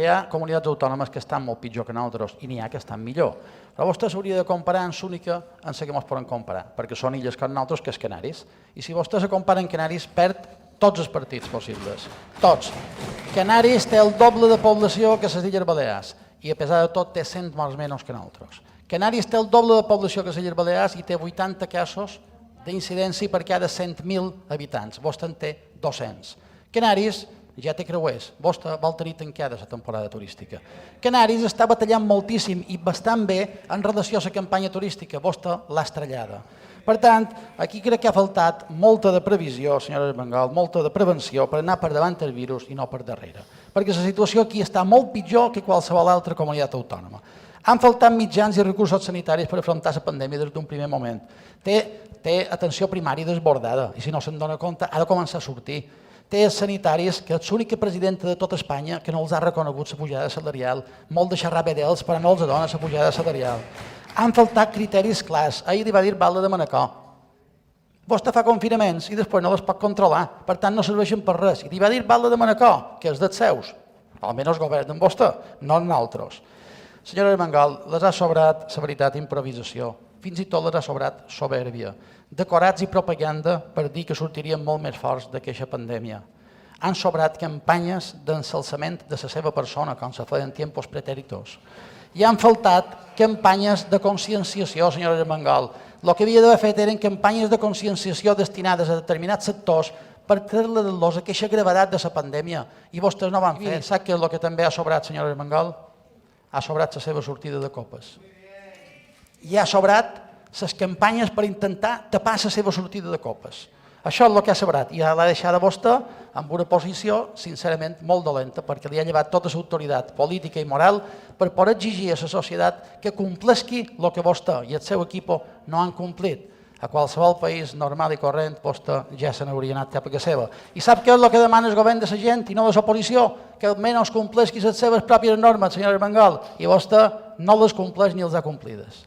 Hi ha comunitats autònomes que estan molt pitjor que nosaltres i n'hi ha que estan millor. Però vostè s'hauria de comparar amb l'única en la que ens poden comparar, perquè són illes com nosaltres, que és Canaris. I si vostè se compara amb Canaris, perd tots els partits possibles. Tots. Canaris té el doble de població que les Illes Balears i a pesar de tot té 100 morts menys que nosaltres. Canaris té el doble de població que les Illes Balears i té 80 casos d'incidència per cada 100.000 habitants. Vostè en té 200. Canaris ja té creuers, vostè vol tenir tancada la temporada turística. Canaris està batallant moltíssim i bastant bé en relació a la campanya turística, vostè l'ha estrellada. Per tant, aquí crec que ha faltat molta de previsió, senyora Armengol, molta de prevenció per anar per davant del virus i no per darrere. Perquè la situació aquí està molt pitjor que qualsevol altra comunitat autònoma. Han faltat mitjans i recursos sanitaris per afrontar la pandèmia des d'un primer moment. Té atenció primària desbordada i si no se'n dona compte ha de començar a sortir. Té sanitaris que és l'única presidenta de tota Espanya que no els ha reconegut la pujada salarial, molt de xerrar d'ells però no els dona la pujada salarial. Han faltat criteris clars. Ahir li va dir Balda de Manacor. Vostè fa confinaments i després no les pot controlar, per tant no serveixen per res. I li va dir Balda de Manacor, que és dels seus, almenys governen vostè, no nosaltres. Senyora Armengol, les ha sobrat, la veritat, improvisació. Fins i tot les ha sobrat soberbia, decorats i propaganda per dir que sortirien molt més forts d'aquesta pandèmia. Han sobrat campanyes d'ensalçament de la seva persona, com se feien en tiempos pretéritos. I han faltat campanyes de conscienciació, senyora Armengol. El que havia d'haver fet eren campanyes de conscienciació destinades a determinats sectors per treure-los aquesta gravetat de la pandèmia. I vostès no ho han fet. Sap què és el que també ha sobrat, senyora Armengol? Ha sobrat la seva sortida de copes. I ha sobrat les campanyes per intentar tapar la seva sortida de copes. Això és el que ha sobrat i l'ha deixat a vostè amb una posició, sincerament, molt dolenta, perquè li ha llevat tota l'autoritat política i moral per poder exigir a la societat que complesqui el que vostè i el seu equip no han complit. A qualsevol país normal i corrent, vostè ja se n'hauria anat cap a casa seva. I sap què és el que demana el govern de la gent i no de l'oposició? Que almenys complesqui les seves pròpies normes, senyora Armengol, i vostè no les compleix ni les ha complides.